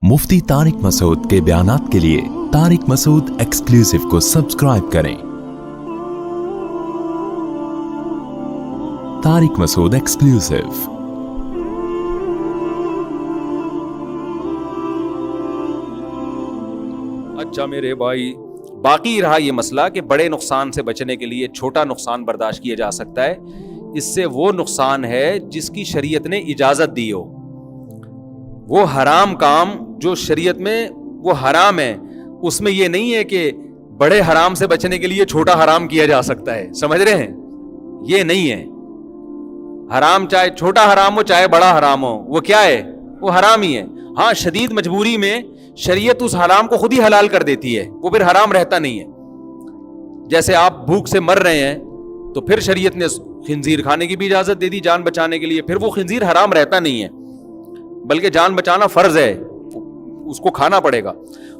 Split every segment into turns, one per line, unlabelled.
मुफ्ती तारिक मसूद के बयानात के लिए तारिक मसूद एक्सक्लूसिव को सब्सक्राइब करें। तारिक मसूद एक्सक्लूसिव।
अच्छा मेरे भाई, बाकी रहा ये मसला कि बड़े नुकसान से बचने के लिए छोटा नुकसान बर्दाश्त किया जा सकता है। इससे वो नुकसान है जिसकी शरीयत ने इजाजत दी हो, वो हराम काम जो शरीयत में वो हराम है, उसमें ये नहीं है कि बड़े हराम से बचने के लिए छोटा हराम किया जा सकता है। समझ रहे हैं? ये नहीं है। हराम चाहे छोटा हराम हो चाहे बड़ा हराम हो, वो क्या है? वो हराम ही है। हाँ, शदीद मजबूरी में शरीयत उस हराम को खुद ही हलाल कर देती है, वो फिर हराम रहता नहीं है। जैसे आप भूख से मर रहे हैं तो फिर शरीयत ने खिंजीर खाने की भी इजाजत दे दी जान बचाने के लिए, फिर वो खिंजीर हराम रहता नहीं है, बल्कि जान बचाना फर्ज है, उसको खाना पड़ेगा।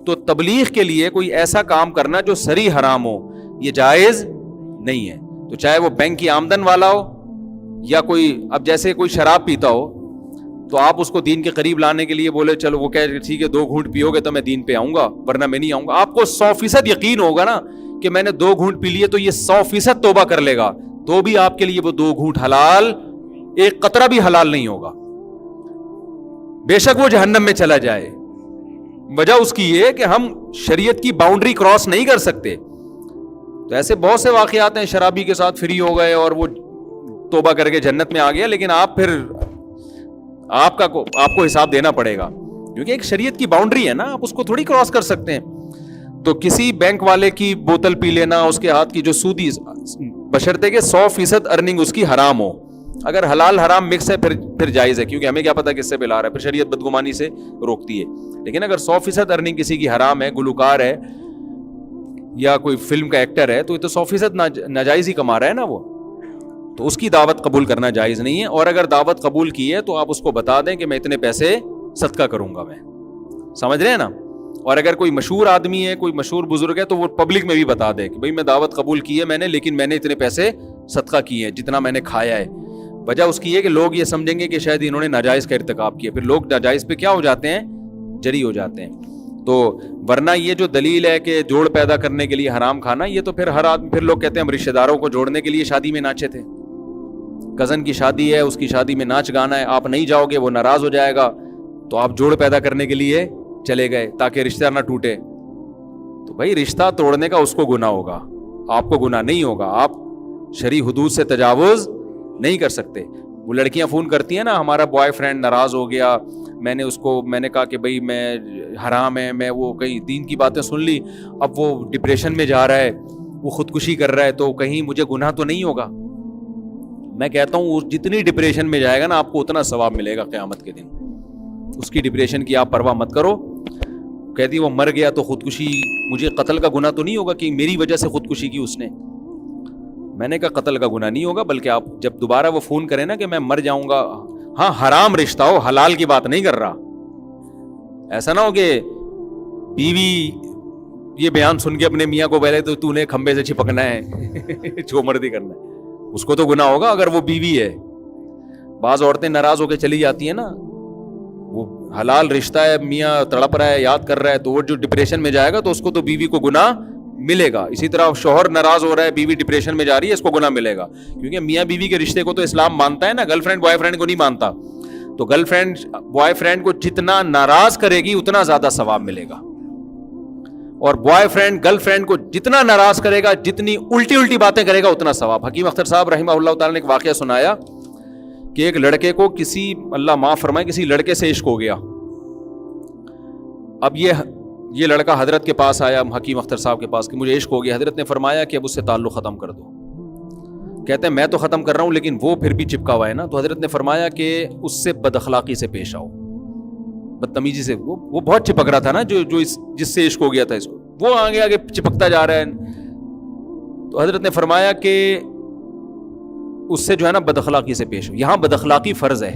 तो तबलीग के लिए कोई ऐसा काम करना जो सरी हराम हो, ये जायज नहीं है। तो चाहे वो बैंक की आमदन वाला हो या कोई, अब जैसे कोई शराब पीता हो तो आप उसको दीन के करीब लाने के लिए बोले चलो, वो कहे ठीक है 2 घूंट पियोगे तो मैं दीन पे आऊंगा, वरना मैं नहीं आऊंगा। आपको 100% यकीन होगा ना कि मैंने 2 घूंट पी लिए तो ये 100% तौबा कर लेगा, तो भी आपके लिए वो 2 घूंट हलाल, एक कतरा भी हलाल नहीं होगा, बेशक वो जहन्नम में चला जाए। वजह उसकी ये कि हम शरीयत की बाउंड्री क्रॉस नहीं कर सकते। तो ऐसे बहुत से वाकयात हैं, शराबी के साथ फ्री हो गए और वो तौबा करके जन्नत में आ गया, लेकिन आप फिर आपको हिसाब देना पड़ेगा, क्योंकि एक शरीयत की बाउंड्री है ना, आप उसको थोड़ी क्रॉस कर सकते हैं। तो किसी बैंक वाले की बोतल पी लेना, उसके हाथ की जो सूदी, बशर्ते के 100% अर्निंग उसकी हराम हो। अगर हलाल हराम मिक्स है फिर जायज है, क्योंकि हमें क्या पता किससे पिला रहा है, फिर शरीयत बदगुमानी से रोकती है। लेकिन अगर 100% अर्निंग किसी की हराम है, गुलकार है या कोई फिल्म का एक्टर है, तो ये तो 100% नाजायज ही कमा रहा है ना वो, तो उसकी दावत कबूल करना जायज नहीं है। और अगर दावत कबूल की है तो आप उसको बता दें कि मैं इतने पैसे सदका करूंगा मैं। समझ रहे हैं ना? और अगर कोई मशहूर आदमी है, कोई मशहूर बुजुर्ग है, तो वो पब्लिक में भी बता दे कि भाई मैं दावत कबूल की है मैंने, लेकिन मैंने इतने पैसे सदका किए हैं जितना मैंने खाया है। वजह उसकी है कि लोग ये समझेंगे कि शायद इन्होंने नाजायज का इर्तिकाब किया, फिर लोग नाजायज पे क्या हो जाते हैं, जरी हो जाते हैं। तो वरना ये जो दलील है कि जोड़ पैदा करने के लिए हराम खाना, ये तो फिर हर आदमी, फिर लोग कहते हैं हम रिश्तेदारों को जोड़ने के लिए शादी में नाचे थे, कजन की शादी है, उसकी शादी में नाच गाना है, आप नहीं जाओगे वो नाराज हो जाएगा, तो आप जोड़ पैदा करने के लिए चले गए ताकि रिश्ता ना टूटे। तो भाई रिश्ता तोड़ने का उसको गुनाह होगा, आपको गुनाह नहीं होगा। आप शरई हुदूद से तजावुज नहीं कर सकते। वो लड़कियां फोन करती हैं ना, हमारा बॉयफ्रेंड नाराज हो गया, मैंने कहा कि भाई मैं हराम है, मैं वो कहीं दीन की बातें सुन ली, अब वो डिप्रेशन में जा रहा है, वो खुदकुशी कर रहा है, तो कहीं मुझे गुनाह तो नहीं होगा? मैं कहता हूँ जितनी डिप्रेशन में जाएगा ना, आपको उतना सवाब मिलेगा क़यामत के दिन। उसकी डिप्रेशन की आप परवाह मत करो। कहती वो मर गया तो खुदकुशी, मुझे कत्ल का गुनाह तो नहीं होगा कि मेरी वजह से खुदकुशी की उसने? मैंने कहा कत्ल का गुनाह नहीं होगा, बल्कि आप जब दोबारा वो फोन करें ना कि मैं मर जाऊंगा, हाँ हराम रिश्ता हो, हलाल की बात नहीं कर रहा। ऐसा ना हो कि बीवी ये बयान सुन के अपने मियाँ को पहले तो तूने खंबे से चिपकना है जो मर्जी करना है, उसको तो गुनाह होगा अगर वो बीवी है। बाज औरतें नाराज होकर चली जाती है ना, वो हलाल रिश्ता है, मियाँ तड़प रहा है, याद कर रहा है, तो वो जो डिप्रेशन में जाएगा तो उसको तो बीवी को गुनाह मिलेगा। इसी तरह शौहर नाराज हो रहा है, बीवी डिप्रेशन में जा रही है, इसको गुनाह मिलेगा, क्योंकि मियाँ बीवी के रिश्ते को तो इस्लाम मानता है ना, गर्लफ्रेंड बॉयफ्रेंड को नहीं मानता। तो गर्लफ्रेंड बॉयफ्रेंड को जितना नाराज करेगी उतना ज्यादा सवाब मिलेगा, और बॉयफ्रेंड गर्लफ्रेंड को जितना नाराज करेगा, जितनी उल्टी उल्टी बातें करेगा, उतना सवाब। हकीम अख्तर साहब रहिमहुल्लाह ताला ने एक वाकया सुनाया कि एक लड़के को किसी, अल्लाह माफ फरमाए, किसी लड़के से इश्क हो गया। अब ये लड़का हजरत के पास आया, हकीम अख्तर साहब के पास, कि मुझे इश्क हो गया। हजरत ने फरमाया कि अब उससे ताल्लुक ख़त्म कर दो। कहते हैं मैं तो ख़त्म कर रहा हूँ, लेकिन वो फिर भी चिपका हुआ है ना। तो हजरत ने फरमाया कि उससे बदअखलाक़ी से पेश आओ, बदतमीजी से। वो बहुत चिपक रहा था ना, जो जिससे इश्क हो गया था, इसको वो आगे आगे चिपकता जा रहा है। तो हजरत ने फरमाया कि उससे जो है ना बदअखलाक़ी से पेश हो। यहाँ बदअखलाक़ी फ़र्ज़ है,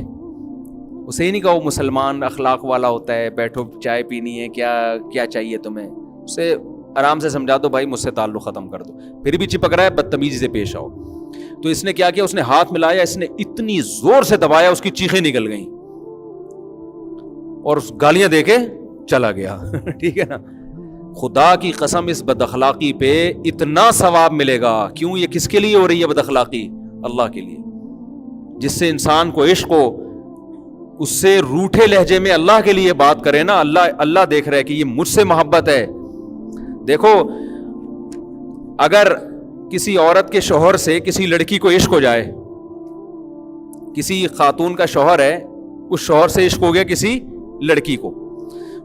उसे ही नहीं कहा वो मुसलमान अखलाक वाला होता है, बैठो चाय पीनी है, क्या चाहिए तुम्हें, उसे आराम से समझा दो भाई मुझसे ताल्लुक़ ख़त्म कर दो। फिर भी चिपक रहा है, बदतमीजी से पेश आओ। तो इसने क्या किया, उसने हाथ मिलाया, इसने इतनी जोर से दबाया, उसकी चीखें निकल गईं, और गालियां देके چلا گیا. ٹھیک ہے نا. خدا کی قسم اس بد اخلاقی پہ اتنا ثواب ملے گا. کیوں؟ یہ کس کے لیے ہو رہی ہے بد اخلاقی؟ اللہ کے لیے. جس سے انسان کو عشق ہو، اس سے روٹھے لہجے میں اللہ کے لیے بات کرے نا، اللہ دیکھ رہا ہے کہ یہ مجھ سے محبت ہے. دیکھو اگر کسی عورت کے شوہر سے کسی لڑکی کو عشق ہو جائے، کسی خاتون کا شوہر ہے، اس شوہر سے عشق ہو گیا کسی لڑکی کو،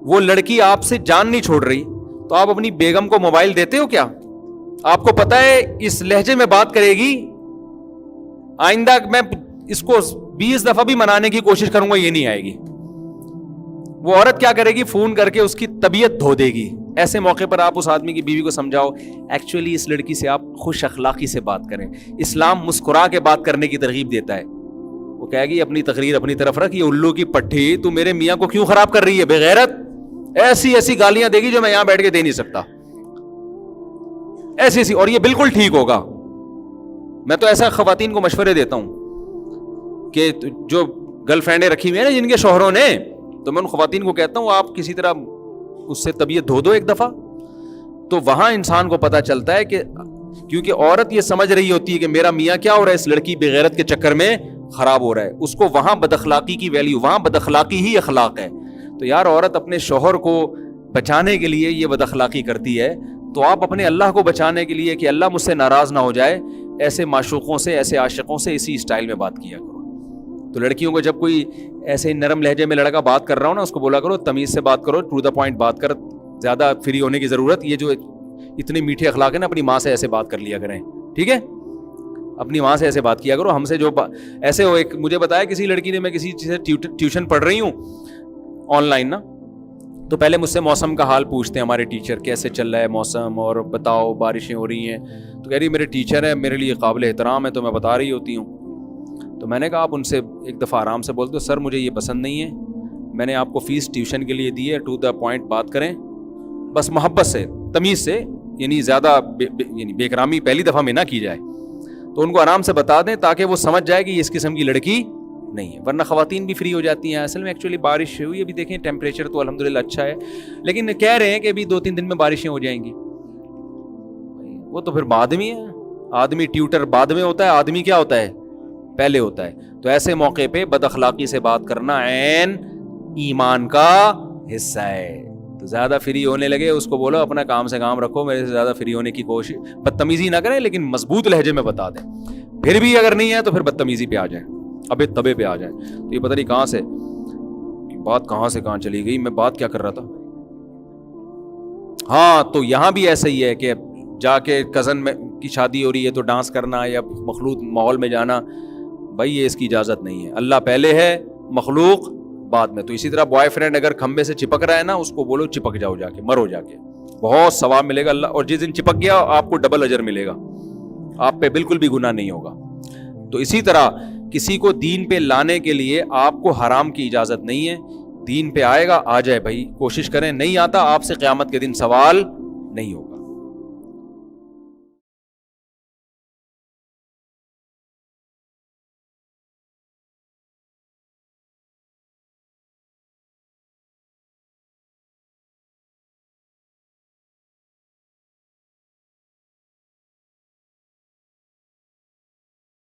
وہ لڑکی آپ سے جان نہیں چھوڑ رہی، تو آپ اپنی بیگم کو موبائل دیتے ہو کیا؟ آپ کو پتا ہے اس لہجے میں بات کرے گی، آئندہ میں اس کو 20 دفعہ بھی منانے کی کوشش کروں گا، یہ نہیں آئے گی. وہ عورت کیا کرے گی؟ فون کر کے اس کی طبیعت دھو دے گی. ایسے موقع پر آپ اس آدمی کی بیوی کو سمجھاؤ ایکچولی اس لڑکی سے آپ خوش اخلاقی سے بات کریں. اسلام مسکرا کے بات کرنے کی ترغیب دیتا ہے. وہ کہے گی اپنی تقریر اپنی طرف رکھ، یہ الو کی پٹھی تو میرے میاں کو کیوں خراب کر رہی ہے؟ بے غیرت. ایسی گالیاں دے گی جو میں یہاں بیٹھ کے دے نہیں سکتا. ایسی اور یہ بالکل ٹھیک ہوگا. میں تو ایسا خواتین کو مشورے دیتا ہوں کہ جو گرل فرینڈیں رکھی ہوئی ہیں نا جن کے شوہروں نے، تو میں ان خواتین کو کہتا ہوں آپ کسی طرح اس سے طبیعت دھو دو ایک دفعہ. تو وہاں انسان کو پتا چلتا ہے کہ کیونکہ عورت یہ سمجھ رہی ہوتی ہے کہ میرا میاں کیا ہو رہا ہے، اس لڑکی بے غیرت کے چکر میں خراب ہو رہا ہے. اس کو وہاں بد اخلاقی کی ویلیو، وہاں بد اخلاقی ہی اخلاق ہے. تو یار عورت اپنے شوہر کو بچانے کے لیے یہ بد اخلاقی کرتی ہے، تو آپ اپنے اللہ کو بچانے کے لیے کہ اللہ مجھ سے ناراض نہ ہو جائے، ایسے معشوقوں سے، ایسے عاشقوں سے اسی اسٹائل میں بات کیا کرو. تو لڑکیوں کو جب کوئی ایسے نرم لہجے میں لڑکا بات کر رہا ہو نا، اس کو بولا کرو تمیز سے بات کرو، ٹو دا پوائنٹ بات کر، زیادہ فری ہونے کی ضرورت. یہ جو اتنے میٹھے اخلاق ہیں نا، اپنی ماں سے ایسے بات کر لیا کریں. ٹھیک ہے، اپنی ماں سے ایسے بات کیا کرو. ہم سے جو ایسے ہو، ایک مجھے بتایا کسی لڑکی نے، میں کسی چیز سے ٹیوشن پڑھ رہی ہوں آن لائن نا، تو پہلے مجھ سے موسم کا حال پوچھتے ہیں ہمارے ٹیچر، کیسے چل رہا ہے موسم اور بتاؤ بارشیں ہو رہی ہیں. تو کہہ رہی میرے ٹیچر ہے، میرے لیے قابل احترام ہے، تو میں بتا رہی ہوتی ہوں. تو میں نے کہا آپ ان سے ایک دفعہ آرام سے بول دو، سر مجھے یہ پسند نہیں ہے، میں نے آپ کو فیس ٹیوشن کے لیے دی ہے، ٹو دا پوائنٹ بات کریں، بس محبت سے، تمیز سے، یعنی زیادہ یعنی بے احترامی پہلی دفعہ میں نہ کی جائے. تو ان کو آرام سے بتا دیں تاکہ وہ سمجھ جائے کہ یہ اس قسم کی لڑکی نہیں ہے. ورنہ خواتین بھی فری ہو جاتی ہیں. اصل میں ایکچولی بارش ہوئی ابھی، دیکھیں ٹیمپریچر تو الحمدللہ اچھا ہے، لیکن کہہ رہے ہیں کہ ابھی 2-3 دن میں بارشیں ہو جائیں گی. وہ تو پھر بعد میں ہے. آدمی ٹیوٹر بعد میں ہوتا ہے، آدمی کیا ہوتا ہے؟ پہلے ہوتا ہے. تو ایسے موقع پہ بد اخلاقی سے بات کرنا عین ایمان کا حصہ ہے. تو زیادہ فری ہونے لگے اس کو بولو اپنا کام سے کام رکھو، میرے سے زیادہ فری ہونے کی کوشش، بدتمیزی نہ کریں لیکن مضبوط لہجے میں بتا دیں. پھر بھی اگر نہیں ہے تو پھر بدتمیزی پہ آ جائیں، ابے تبے پہ آ جائیں. تو یہ پتہ نہیں کہاں سے بات کہاں سے کہاں چلی گئی. میں بات کیا کر رہا تھا؟ ہاں، تو یہاں بھی ایسا ہی ہے کہ جا کے کزن میں کی شادی ہو رہی ہے تو ڈانس کرنا یا مخلوط ماحول میں جانا، بھائی یہ اس کی اجازت نہیں ہے. اللہ پہلے ہے، مخلوق بعد میں. تو اسی طرح بوائے فرینڈ اگر کھمبے سے چپک رہا ہے نا، اس کو بولو چپک جاؤ، جا کے مرو، جا کے بہت ثواب ملے گا اللہ. اور جس دن چپک گیا آپ کو ڈبل اجر ملے گا، آپ پہ بالکل بھی گناہ نہیں ہوگا. تو اسی طرح کسی کو دین پہ لانے کے لیے آپ کو حرام کی اجازت نہیں ہے. دین پہ آئے گا آ جائے بھائی، کوشش کریں. نہیں آتا آپ سے قیامت کے دن سوال نہیں ہوگا.